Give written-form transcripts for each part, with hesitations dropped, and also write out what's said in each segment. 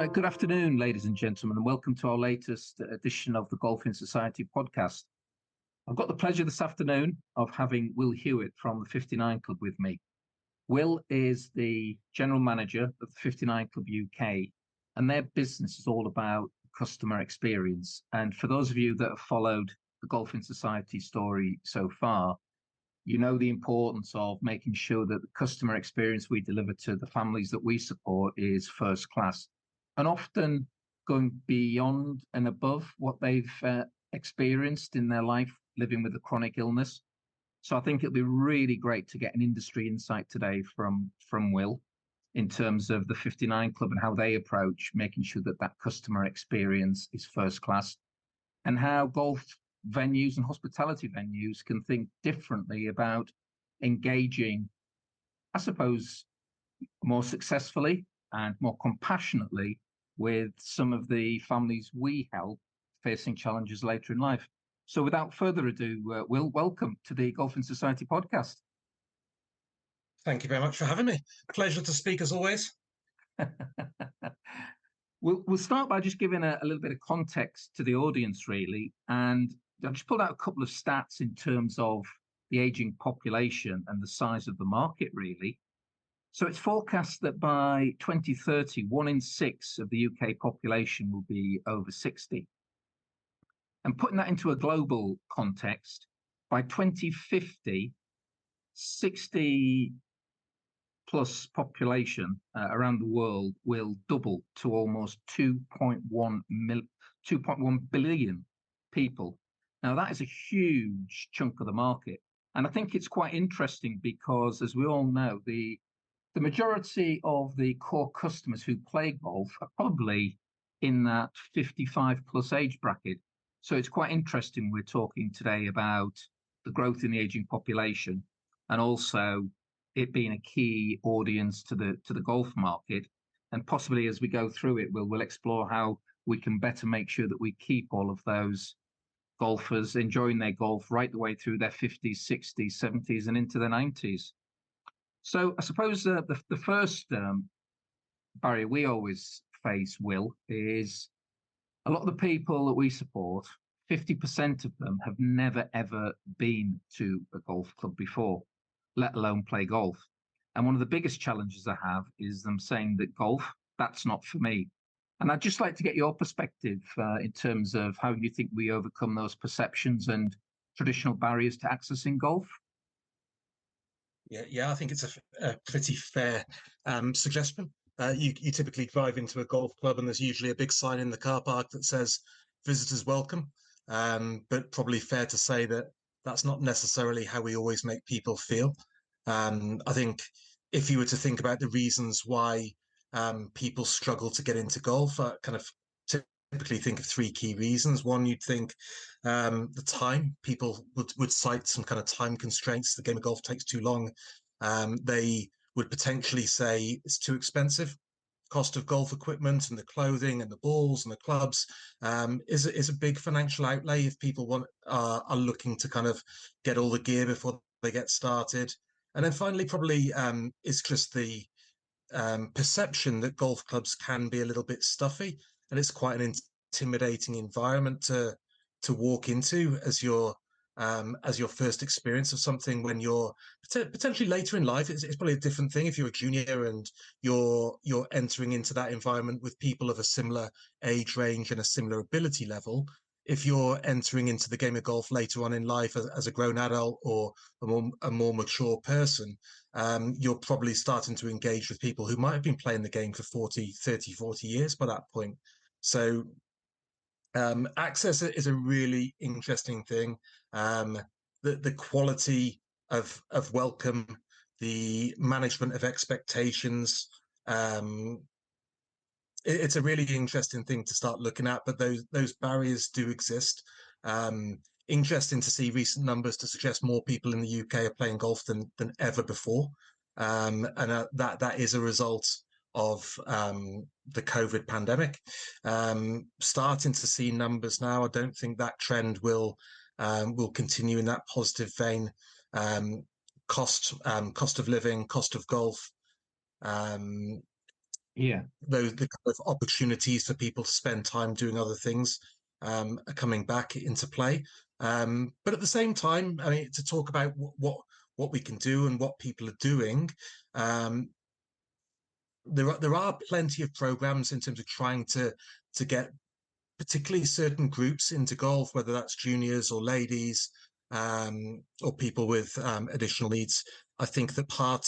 Right, good afternoon, ladies and gentlemen, and welcome to our latest edition of the Golfing Society podcast. I've got the pleasure this afternoon of having Will Hewitt from the 59 Club with me. Will is the general manager of the 59 Club UK, and their business is all about customer experience. And for those of you that have followed the Golfing Society story so far, you know the importance of making sure that the customer experience we deliver to the families that we support is first class, and often going beyond and above what they've experienced in their life living with a chronic illness. So I think it'll be really great to get an industry insight today from Will in terms of the 59 Club and how they approach making sure that that customer experience is first class, and how golf venues and hospitality venues can think differently about engaging, I suppose, more successfully and more compassionately with some of the families we help facing challenges later in life. So without further ado, Will, welcome to the Golfing Society podcast. Thank you very much for having me. Pleasure to speak as always. We'll start by just giving a little bit of context to the audience, really. And I just pulled out a couple of stats in terms of the aging population and the size of the market, really. So it's forecast that by 2030, 1 in 6 of the UK population will be over 60. And putting that into a global context, by 2050, 60 plus population around the world will double to almost 2.1 billion people. Now, that is a huge chunk of the market. And I think it's quite interesting because, as we all know, the majority of the core customers who play golf are probably in that 55 plus age bracket. So it's quite interesting we're talking today about the growth in the aging population and also it being a key audience to the golf market. And possibly as we go through it, we'll explore how we can better make sure that we keep all of those golfers enjoying their golf right the way through their 50s, 60s, 70s and into their 90s. So I suppose the first barrier we always face, Will, is a lot of the people that we support, 50% of them have never, ever been to a golf club before, let alone play golf. And one of the biggest challenges I have is them saying that golf, that's not for me. And I'd just like to get your perspective in terms of how you think we overcome those perceptions and traditional barriers to accessing golf. Yeah, I think it's a pretty fair suggestion. You typically drive into a golf club and there's usually a big sign in the car park that says visitors welcome. But probably fair to say that that's not necessarily how we always make people feel. I think if you were to think about the reasons why people struggle to get into golf, I kind of typically think of 3 key reasons. One, you'd think the time. People would cite some kind of time constraints. The game of golf takes too long. They would potentially say it's too expensive. Cost of golf equipment and the clothing and the balls and the clubs is a big financial outlay if people are looking to kind of get all the gear before they get started. And then finally, probably is just the perception that golf clubs can be a little bit stuffy, and it's quite an intimidating environment to walk into as your first experience of something when you're potentially later in life. It's probably a different thing if you're a junior and you're entering into that environment with people of a similar age range and a similar ability level. If you're entering into the game of golf later on in life as a grown adult or a more mature person, you're probably starting to engage with people who might have been playing the game for 30, 40 years by that point. So access is a really interesting thing. The quality of welcome, the management of expectations, it's a really interesting thing to start looking at, but those barriers do exist. Interesting to see recent numbers to suggest more people in the UK are playing golf than ever before. And that is a result of the COVID pandemic. Starting to see numbers now. I don't think that trend will continue in that positive vein. Cost of living, cost of golf, Yeah. Those the kind of opportunities for people to spend time doing other things are coming back into play. But at the same time, I mean, to talk about what we can do and what people are doing, um, there are plenty of programs in terms of trying to get particularly certain groups into golf, whether that's juniors or ladies, or people with additional needs. I think that part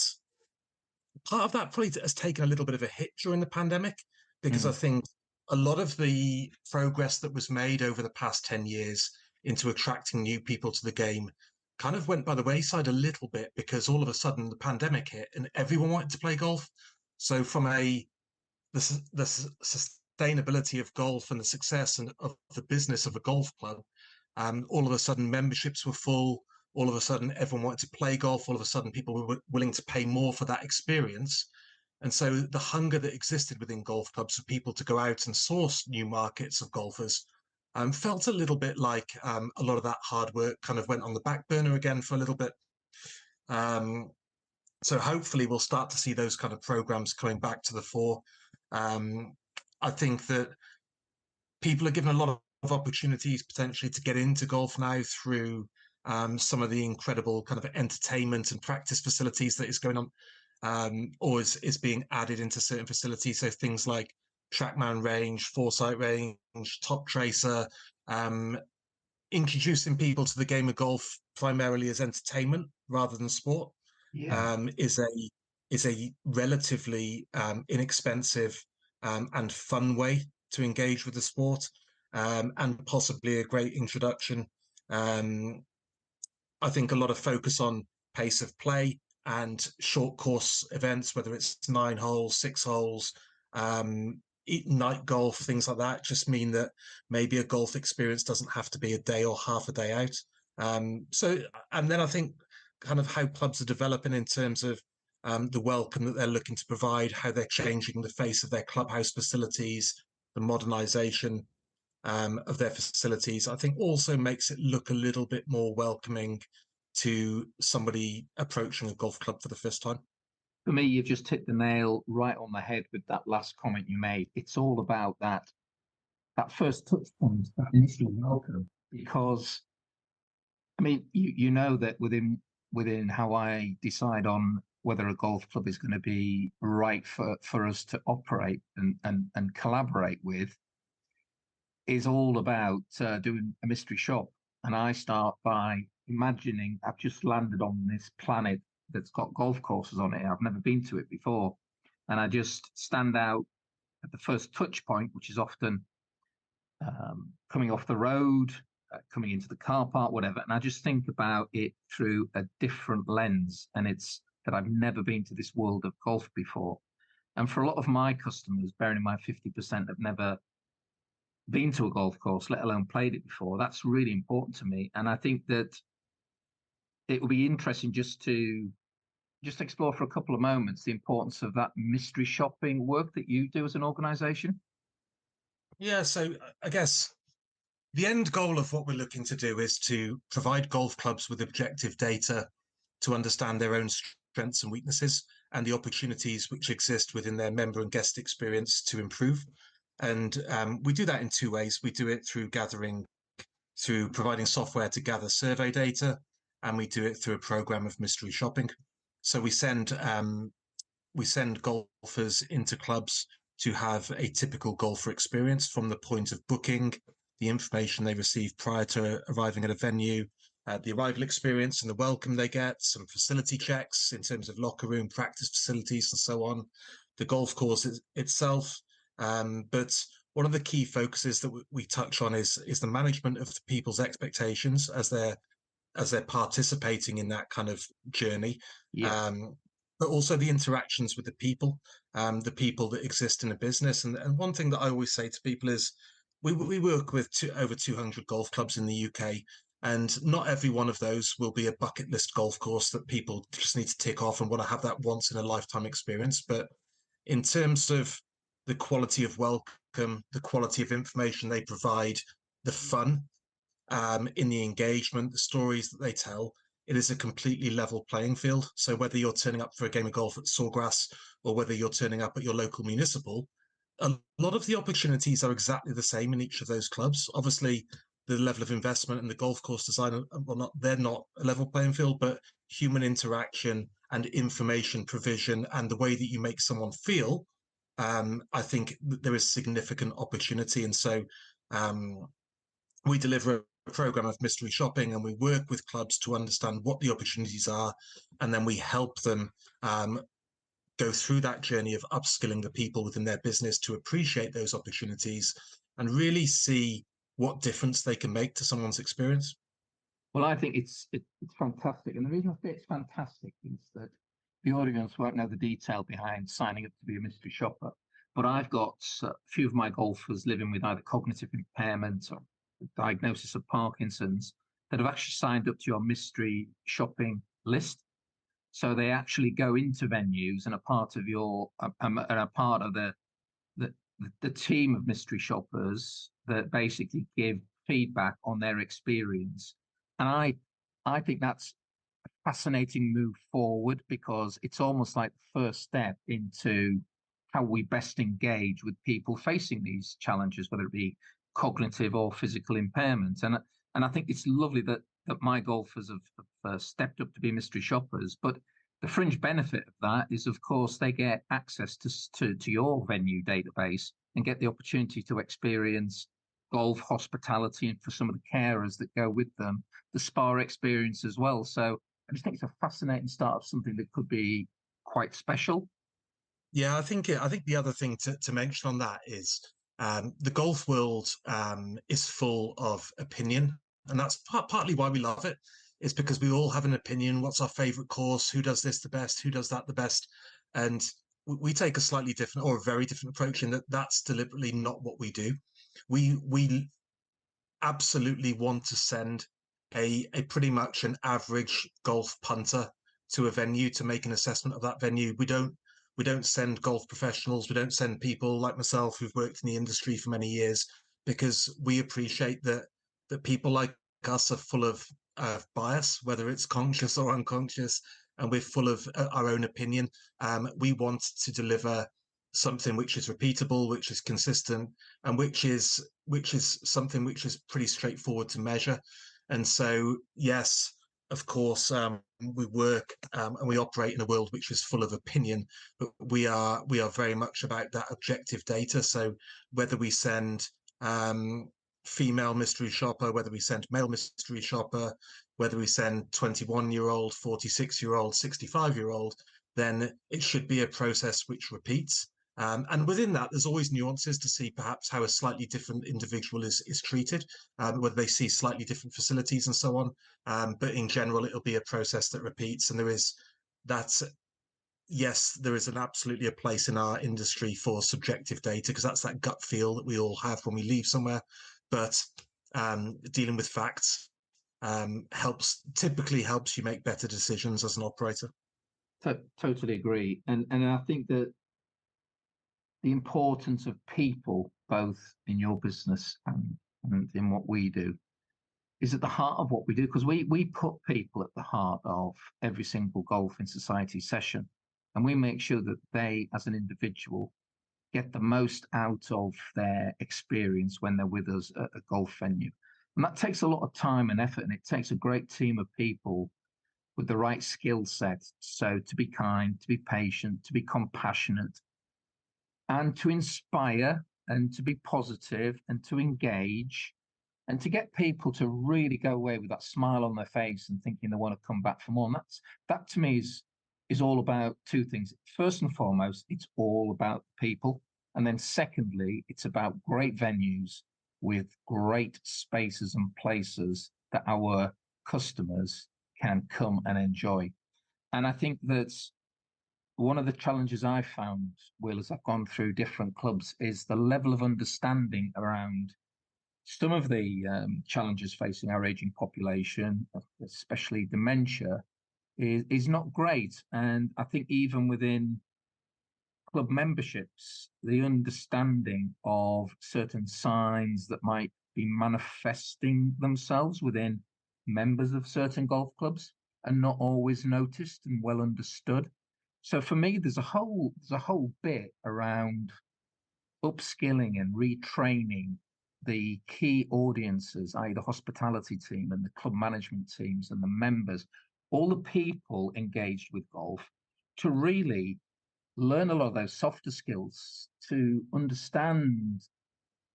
of that probably has taken a little bit of a hit during the pandemic, because I think a lot of the progress that was made over the past 10 years into attracting new people to the game kind of went by the wayside a little bit, because all of a sudden the pandemic hit and everyone wanted to play golf. So from the sustainability of golf and the success and of the business of a golf club, all of a sudden memberships were full. All of a sudden everyone wanted to play golf. All of a sudden people were willing to pay more for that experience. And so the hunger that existed within golf clubs for people to go out and source new markets of golfers felt a little bit like a lot of that hard work kind of went on the back burner again for a little bit. So hopefully we'll start to see those kind of programs coming back to the fore. I think that people are given a lot of opportunities potentially to get into golf now through some of the incredible kind of entertainment and practice facilities that is going on, or is being added into certain facilities. So things like Trackman Range, Foresight Range, Top Tracer, introducing people to the game of golf primarily as entertainment rather than sport, is a relatively inexpensive and fun way to engage with the sport, and possibly a great introduction. I think a lot of focus on pace of play and short course events, whether it's 9 holes, 6 holes, night golf, things like that, just mean that maybe a golf experience doesn't have to be a day or half a day out. And then I think kind of how clubs are developing in terms of the welcome that they're looking to provide, how they're changing the face of their clubhouse facilities, the modernisation of their facilities, I think also makes it look a little bit more welcoming to somebody approaching a golf club for the first time. For me, you've just hit the nail right on the head with that last comment you made. It's all about that first touch point, that initial welcome, because I mean, you know that within how I decide on whether a golf club is going to be right for us to operate and collaborate with is all about doing a mystery shop. And I start by imagining I've just landed on this planet that's got golf courses on it. I've never been to it before. And I just stand out at the first touch point, which is often coming off the road, coming into the car park, whatever. And I just think about it through a different lens. And it's that I've never been to this world of golf before. And for a lot of my customers, bearing in mind 50% have never been to a golf course, let alone played it before, that's really important to me. And I think that it will be interesting just to explore for a couple of moments the importance of that mystery shopping work that you do as an organization. Yeah, so I guess the end goal of what we're looking to do is to provide golf clubs with objective data to understand their own strengths and weaknesses and the opportunities which exist within their member and guest experience to improve. And we do that in 2 ways. We do it through providing software to gather survey data, and we do it through a program of mystery shopping. So we send golfers into clubs to have a typical golfer experience from the point of booking, the information they receive prior to arriving at a venue, the arrival experience and the welcome they get, some facility checks in terms of locker room, practice facilities, and so on, the golf course itself. But one of the key focuses that we touch on is the management of people's expectations as they're participating in that kind of journey. Yeah. But also the interactions with the people that exist in a business. And one thing that I always say to people is we work with over 200 golf clubs in the UK, and not every one of those will be a bucket list golf course that people just need to tick off and want to have that once in a lifetime experience. But in terms of the quality of welcome, the quality of information they provide, the fun in the engagement, the stories that they tell, it is a completely level playing field. So whether you're turning up for a game of golf at Sawgrass or whether you're turning up at your local municipal, a lot of the opportunities are exactly the same in each of those clubs. Obviously, the level of investment and the golf course design, they're not a level playing field, but human interaction and information provision and the way that you make someone feel, I think there is significant opportunity. And so we deliver a program of mystery shopping and we work with clubs to understand what the opportunities are. And then we help them go through that journey of upskilling the people within their business to appreciate those opportunities and really see what difference they can make to someone's experience. Well, I think it's fantastic. And the reason I say it's fantastic is that the audience won't know the detail behind signing up to be a mystery shopper. But I've got a few of my golfers living with either cognitive impairment or diagnosis of Parkinson's that have actually signed up to your mystery shopping list. So they actually go into venues and are part of your and are part of the team of mystery shoppers that basically give feedback on their experience. And I think that's a fascinating move forward because it's almost like the first step into how we best engage with people facing these challenges, whether it be cognitive or physical impairment. And I think it's lovely that my golfers have stepped up to be mystery shoppers. But the fringe benefit of that is, of course, they get access to your venue database and get the opportunity to experience golf hospitality and for some of the carers that go with them, the spa experience as well. So I just think it's a fascinating start of something that could be quite special. Yeah, I think the other thing to mention on that is the golf world is full of opinion, and that's partly why we love it. Is because we all have an opinion. What's our favorite course? Who does this the best? Who does that the best? And we take a slightly different or a very different approach in that that's deliberately not what we do. We absolutely want to send a pretty much an average golf punter to a venue to make an assessment of that venue. We don't send golf professionals. We don't send people like myself who've worked in the industry for many years because we appreciate that people like us are full of bias, whether it's conscious or unconscious, and we're full of our own opinion. We want to deliver something which is repeatable, which is consistent, and which is something which is pretty straightforward to measure. And so, yes, of course, we work and we operate in a world which is full of opinion, but we are very much about that objective data. So whether we send female mystery shopper, whether we send male mystery shopper, whether we send 21-year-old, 46-year-old, 65-year-old, then it should be a process which repeats. And within that, there's always nuances to see perhaps how a slightly different individual is treated, whether they see slightly different facilities and so on. But in general, it'll be a process that repeats. And there is that, yes, there is absolutely a place in our industry for subjective data because that's that gut feel that we all have when we leave somewhere. But dealing with facts typically helps you make better decisions as an operator. Totally agree. And I think that the importance of people, both in your business and in what we do, is at the heart of what we do, because we put people at the heart of every single Golf in Society session. And we make sure that they, as an individual, get the most out of their experience when they're with us at a golf venue. And that takes a lot of time and effort, and it takes a great team of people with the right skill set. So to be kind, to be patient, to be compassionate, and to inspire and to be positive and to engage and to get people to really go away with that smile on their face and thinking they want to come back for more. And that to me is all about two things. First and foremost, it's all about people. And then secondly, it's about great venues with great spaces and places that our customers can come and enjoy. And I think that's one of the challenges I've found, Will, as I've gone through different clubs, is the level of understanding around some of the challenges facing our aging population, especially dementia, is not great. And I think even within club memberships, the understanding of certain signs that might be manifesting themselves within members of certain golf clubs and not always noticed and well understood. So for me, there's a whole bit around upskilling and retraining the key audiences, i.e., the hospitality team and the club management teams and the members, all the people engaged with golf, to really learn a lot of those softer skills, to understand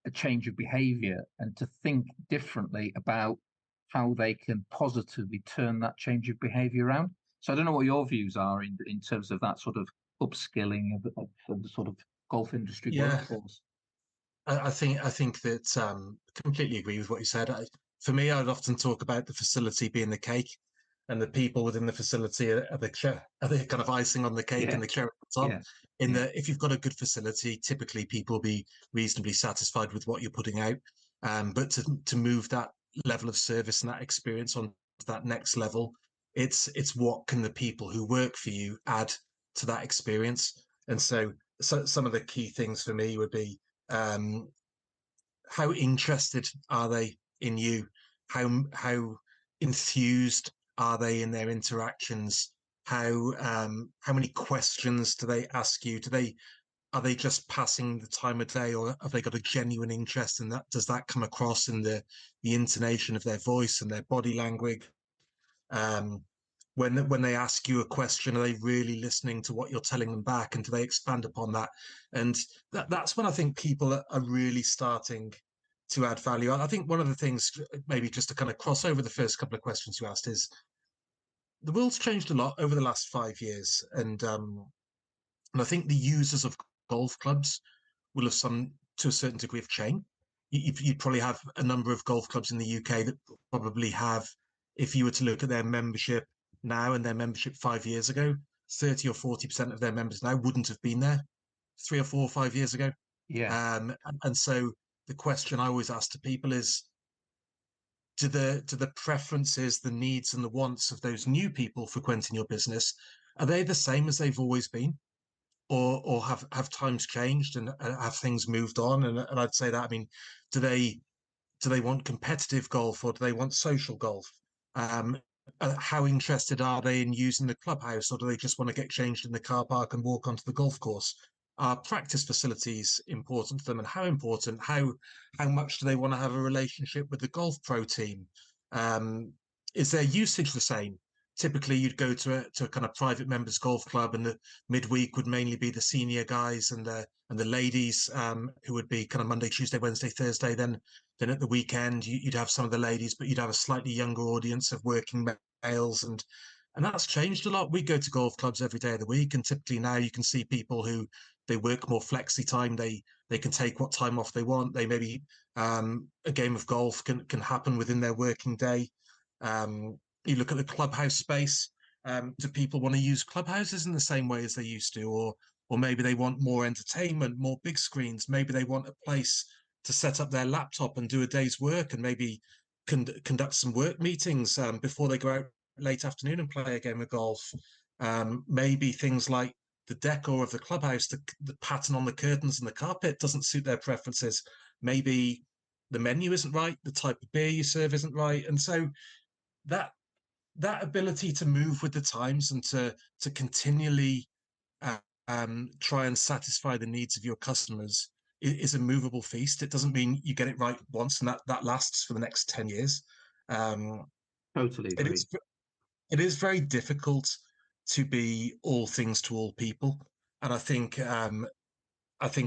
a change of behavior and to think differently about how they can positively turn that change of behavior around. So I don't know what your views are in terms of that sort of upskilling of the sort of golf industry Yeah, workforce. I think that completely agree with what you said. For me, I'd often talk about the facility being the cake, and the people within the facility are the kind of icing on the cake Yeah, and the cherry on top. yeah, In yeah, that, if you've got a good facility, typically people will be reasonably satisfied with what you're putting out. But to move that level of service and that experience on to that next level, it's what can the people who work for you add to that experience. And so some of the key things for me would be um, how interested are they in you? How enthused are they in their interactions? How many questions do they ask you? Do they Are they just passing the time of day, or have they got a genuine interest in that? Does that come across in the intonation of their voice and their body language? Um, when they ask you a question, are they really listening to what you're telling them back, and do they expand upon that? And that's when I think people are really starting to add value. I think one of the things, maybe just to kind of cross over the first couple of questions you asked, is the world's changed a lot over the last 5 years, and I think the users of golf clubs will have some to a certain degree of chain. You'd probably have a number of golf clubs in the UK that probably have, if you were to look at their membership now and their membership 5 years ago, 30 or 40% of their members now wouldn't have been there 3 or 4 or 5 years ago. yeah. And so the question I always ask to people is, do the preferences, the needs, and the wants of those new people frequenting your business, are they the same as they've always been? Or have times changed, and have things moved on? And I'd say that, I mean, do they want competitive golf, or do they want social golf? Um, how interested are they in using the clubhouse, or do they just want to get changed in the car park and walk onto the golf course? Are practice facilities important to them, and how important? How much do they want to have a relationship with the golf pro team? Um, is their usage the same? Typically, you'd go to a kind of private members golf club, and the midweek would mainly be the senior guys and the ladies, who would be kind of Monday, Tuesday, Wednesday, Thursday. Then at the weekend, you'd have some of the ladies, but you'd have a slightly younger audience of working males, and that's changed a lot. We go to golf clubs every day of the week, and typically now you can see people who they work more flexi time. They can take what time off they want. They maybe a game of golf can happen within their working day. You look at the clubhouse space. Do people want to use clubhouses in the same way as they used to, or maybe they want more entertainment, more big screens? Maybe they want a place to set up their laptop and do a day's work, and maybe conduct some work meetings before they go out late afternoon and play a game of golf. Maybe things like the decor of the clubhouse, the pattern on the curtains and the carpet doesn't suit their preferences. Maybe the menu isn't right, the type of beer you serve isn't right, and so that that ability to move with the times and to continually uh, try and satisfy the needs of your customers is a movable feast. It doesn't mean you get it right once and that lasts for the next 10 years. Um, Totally it agree. is it is very difficult to be all things to all people, and I think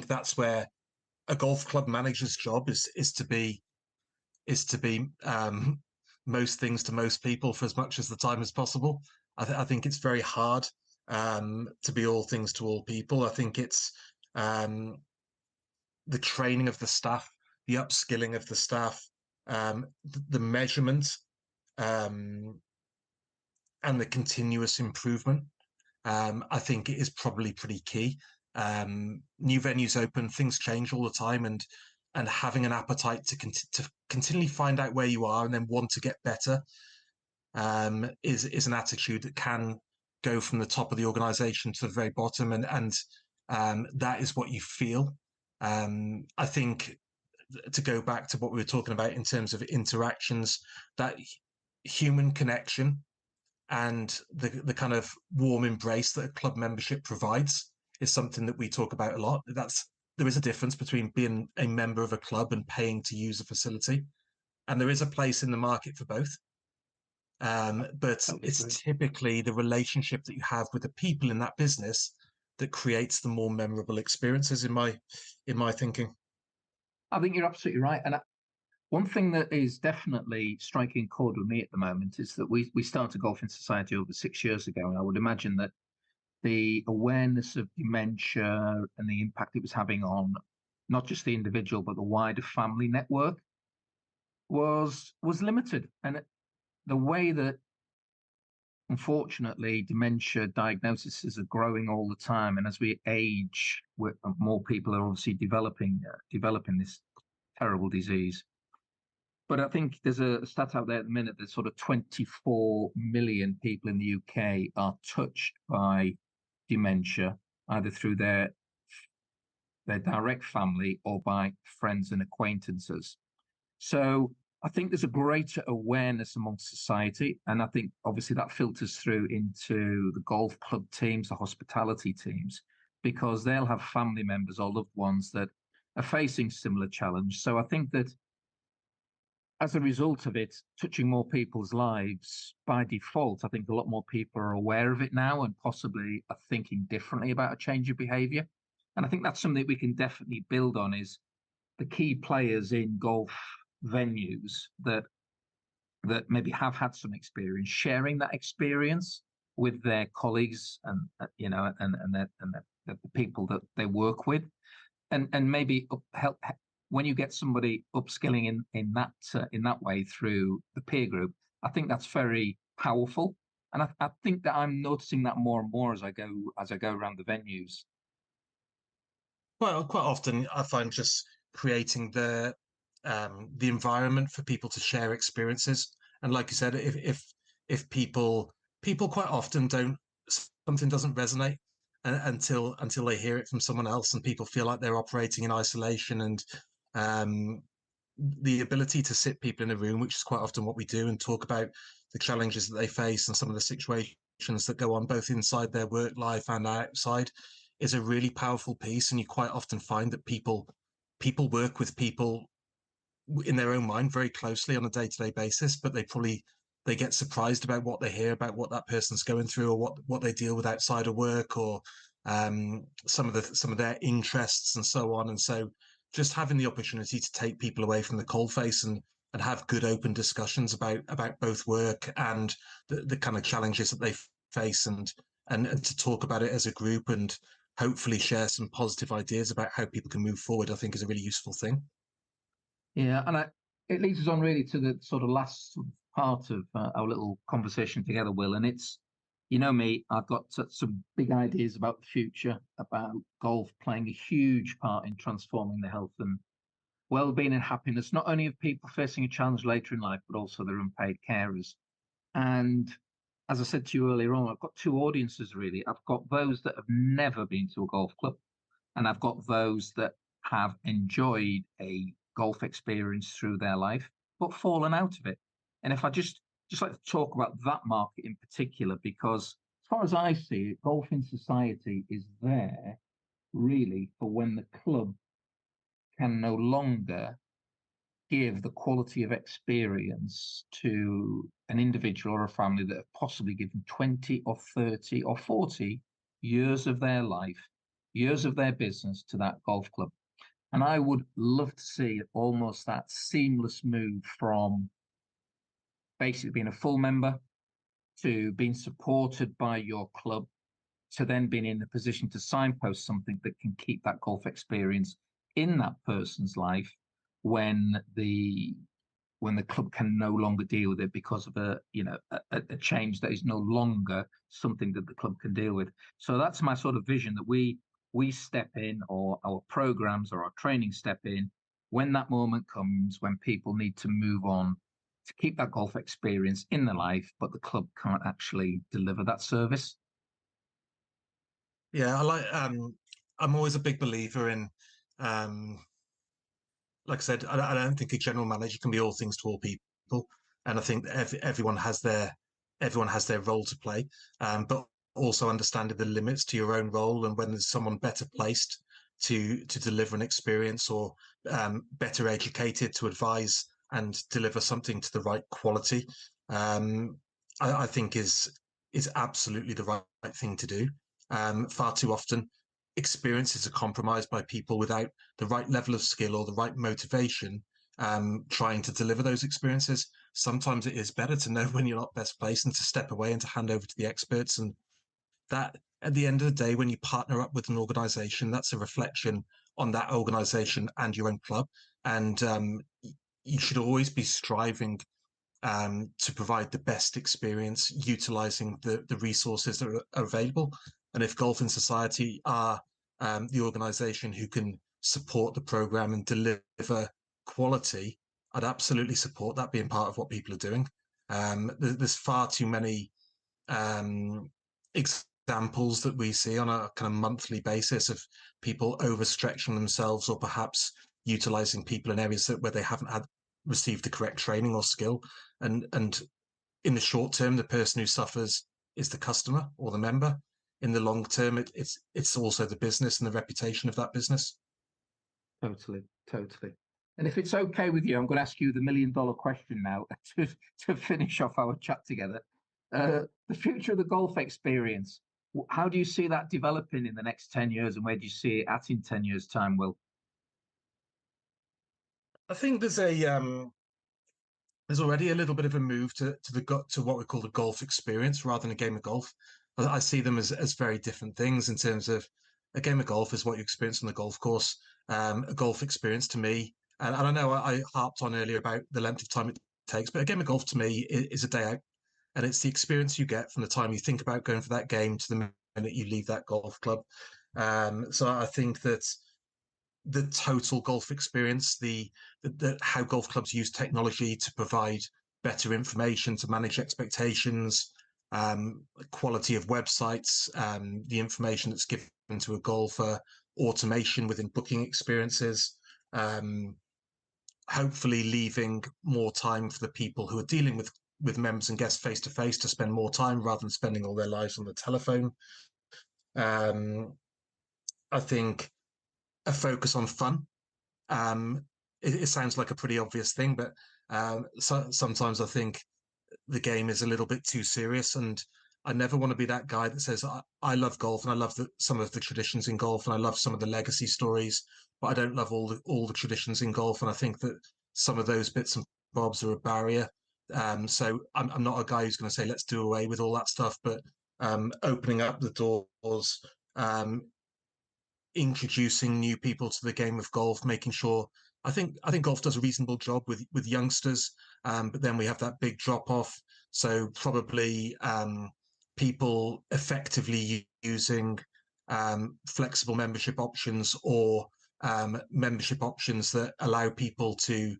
that's where a golf club manager's job is to be most things to most people for as much as the time as possible. I think it's very hard to be all things to all people. I think it's um, the training of the staff, the upskilling of the staff, the measurement, um, and the continuous improvement. I think it is probably pretty key. New venues open, things change all the time, and having an appetite to continually find out where you are and then want to get better is an attitude that can go from the top of the organization to the very bottom, and that is what you feel. I think, to go back to what we were talking about in terms of interactions, that human connection and the kind of warm embrace that a club membership provides is something that we talk about a lot. There is a difference between being a member of a club and paying to use a facility, and there is a place in the market for both. But it's typically the relationship that you have with the people in that business that creates the more memorable experiences, in my thinking. I think you're absolutely right. And one thing that is definitely striking chord with me at the moment is that we started Golf in Society over 6 years ago, and I would imagine that the awareness of dementia and the impact it was having on not just the individual but the wider family network was limited. And the way that, unfortunately, dementia diagnoses are growing all the time, and as we age, more people are obviously developing this terrible disease. But I think there's a stat out there at the minute that sort of 24 million people in the UK are touched by dementia, either through their direct family or by friends and acquaintances. So I think there's a greater awareness amongst society, and I think obviously that filters through into the golf club teams, the hospitality teams, because they'll have family members or loved ones that are facing similar challenge. So I think that as a result of it touching more people's lives by default, I think a lot more people are aware of it now and possibly are thinking differently about a change of behavior. And I think that's something we can definitely build on, is the key players in golf venues that maybe have had some experience sharing that experience with their colleagues and the people that they work with, and maybe help when you get somebody upskilling in that way through the peer group. I think that's very powerful, and I think that I'm noticing that more and more as I go around the venues. Quite often, I find just creating the environment for people to share experiences, and like you said, if people quite often don't, something doesn't resonate until they hear it from someone else, and people feel like they're operating in isolation, and the ability to sit people in a room, which is quite often what we do, and talk about the challenges that they face and some of the situations that go on both inside their work life and outside, is a really powerful piece. And you quite often find that people work with people in their own mind very closely on a day-to-day basis, but they get surprised about what they hear about what that person's going through, or what they deal with outside of work, or some of their interests and so on. And so just having the opportunity to take people away from the coalface and have good open discussions about both work and the kind of challenges that they face, and to talk about it as a group and hopefully share some positive ideas about how people can move forward, I think is a really useful thing. Yeah, and it leads us on really to the sort of last part of our little conversation together, Will. And it's, you know me, I've got some big ideas about the future, about golf playing a huge part in transforming the health and well-being and happiness, not only of people facing a challenge later in life, but also their unpaid carers. And as I said to you earlier on, I've got two audiences really. I've got those that have never been to a golf club, and I've got those that have enjoyed a golf experience through their life, but fallen out of it. And if I just like to talk about that market in particular, because as far as I see it, Golf in Society is there really for when the club can no longer give the quality of experience to an individual or a family that have possibly given 20 or 30 or 40 years of their life, years of their business to that golf club. And I would love to see almost that seamless move from basically being a full member to being supported by your club to then being in a position to signpost something that can keep that golf experience in that person's life when the club can no longer deal with it because of a change that is no longer something that the club can deal with. So that's my sort of vision, that we step in, or our programs or our training step in when that moment comes, when people need to move on to keep that golf experience in their life, but the club can't actually deliver that service. Yeah, I'm always a big believer in, like I said, I don't think a general manager can be all things to all people. And I think everyone has their everyone has their role to play, but also understanding the limits to your own role, and when there's someone better placed to deliver an experience, or better educated to advise and deliver something to the right quality, I think is absolutely the right thing to do. Far too often, experiences are compromised by people without the right level of skill or the right motivation, trying to deliver those experiences. Sometimes it is better to know when you're not best placed and to step away and to hand over to the experts. And that, at the end of the day, when you partner up with an organization, that's a reflection on that organization and your own club. And you should always be striving to provide the best experience, utilizing the resources that are available. And if Golf in Society are the organization who can support the program and deliver quality, I'd absolutely support that being part of what people are doing. There's far too many examples that we see on a kind of monthly basis of people overstretching themselves, or perhaps utilizing people in areas where they haven't received the correct training or skill. And in the short term, the person who suffers is the customer or the member. In the long term, it's also the business and the reputation of that business. Totally, totally. And if it's okay with you, I'm going to ask you the $1,000,000 question now to finish off our chat together. The future of the golf experience, how do you see that developing in the next 10 years, and where do you see it at in 10 years' time, Will? I think there's already a little bit of a move to what we call the golf experience rather than a game of golf. I see them as very different things in terms of a game of golf is what you experience on the golf course. A golf experience to me, and I know I harped on earlier about the length of time it takes, but a game of golf to me is a day out, and it's the experience you get from the time you think about going for that game to the minute you leave that golf club. So I think that the total golf experience, the how golf clubs use technology to provide better information, to manage expectations, quality of websites, the information that's given to a golfer, automation within booking experiences, hopefully leaving more time for the people who are dealing with members and guests face to face to spend more time rather than spending all their lives on the telephone. I think a focus on fun. It sounds like a pretty obvious thing, but sometimes I think the game is a little bit too serious, and I never want to be that guy that says I love golf and I love some of the traditions in golf and I love some of the legacy stories, but I don't love all the traditions in golf. And I think that some of those bits and bobs are a barrier. So I'm not a guy who's going to say let's do away with all that stuff, but opening up the doors, introducing new people to the game of golf, making sure. I think golf does a reasonable job with youngsters, but then we have that big drop off. So probably people effectively using flexible membership options, or membership options that allow people to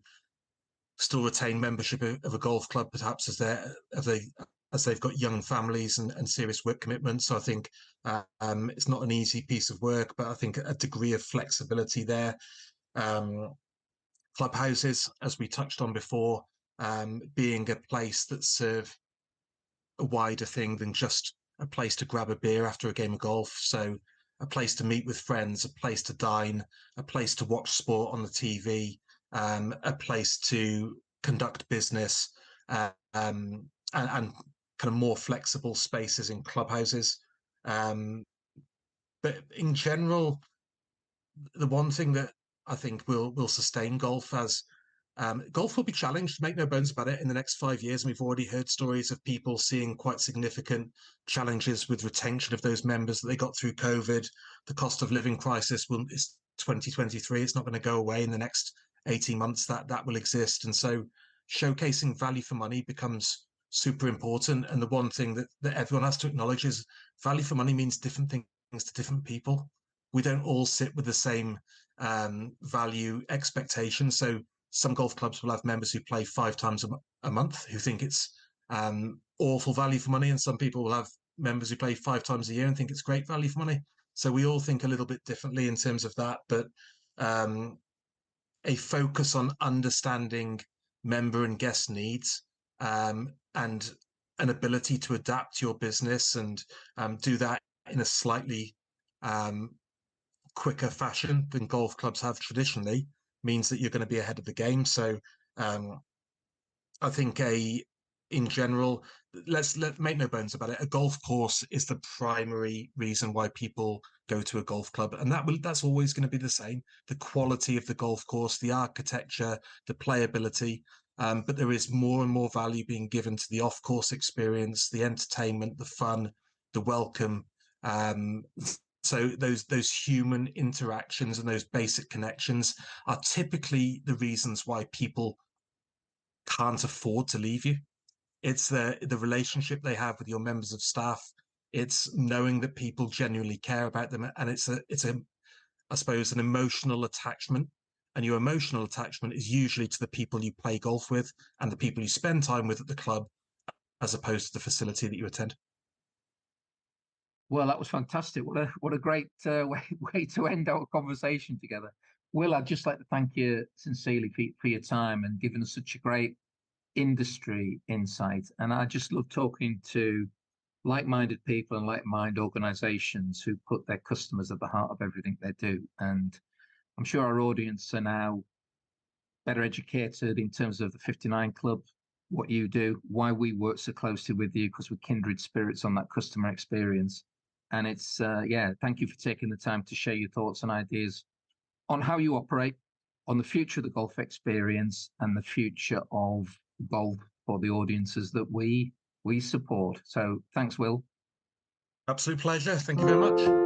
still retain membership of a golf club, perhaps as they've got young families and serious work commitments. So I think it's not an easy piece of work, but I think a degree of flexibility there. Clubhouses, as we touched on before, being a place that serve a wider thing than just a place to grab a beer after a game of golf. So a place to meet with friends, a place to dine, a place to watch sport on the TV, a place to conduct business, and kind of more flexible spaces in clubhouses. But in general, the one thing that I think will sustain golf as golf will be challenged, make no bones about it, in the next 5 years. And we've already heard stories of people seeing quite significant challenges with retention of those members that they got through COVID. The cost of living crisis is 2023. It's not going to go away in the next 18 months. That will exist. And so showcasing value for money becomes super important. And the one thing that everyone has to acknowledge is value for money means different things to different people. We don't all sit with the same value expectations. So some golf clubs will have members who play 5 times a month who think it's awful value for money, and some people will have members who play 5 times a year and think it's great value for money. So we all think a little bit differently in terms of that, but a focus on understanding member and guest needs, and an ability to adapt your business and do that in a slightly quicker fashion than golf clubs have traditionally means that you're going to be ahead of the game. So I think in general, let make no bones about it. A golf course is the primary reason why people go to a golf club, and that's always going to be the same. The quality of the golf course, the architecture, the playability. But there is more and more value being given to the off-course experience, the entertainment, the fun, the welcome. So those human interactions and those basic connections are typically the reasons why people can't afford to leave you. It's the relationship they have with your members of staff. It's knowing that people genuinely care about them, and it's a I suppose an emotional attachment. And your emotional attachment is usually to the people you play golf with and the people you spend time with at the club, as opposed to the facility that you attend. Well, that was fantastic. What a great way to end our conversation together. Will, I'd just like to thank you sincerely for your time and giving us such a great industry insight. And I just love talking to like-minded people and like-minded organizations who put their customers at the heart of everything they do. And I'm sure our audience are now better educated in terms of the 59 Club, what you do, why we work so closely with you, because we're kindred spirits on that customer experience. And it's, thank you for taking the time to share your thoughts and ideas on how you operate, on the future of the golf experience and the future of golf for the audiences that we support. So thanks, Will. Absolute pleasure. Thank you very much.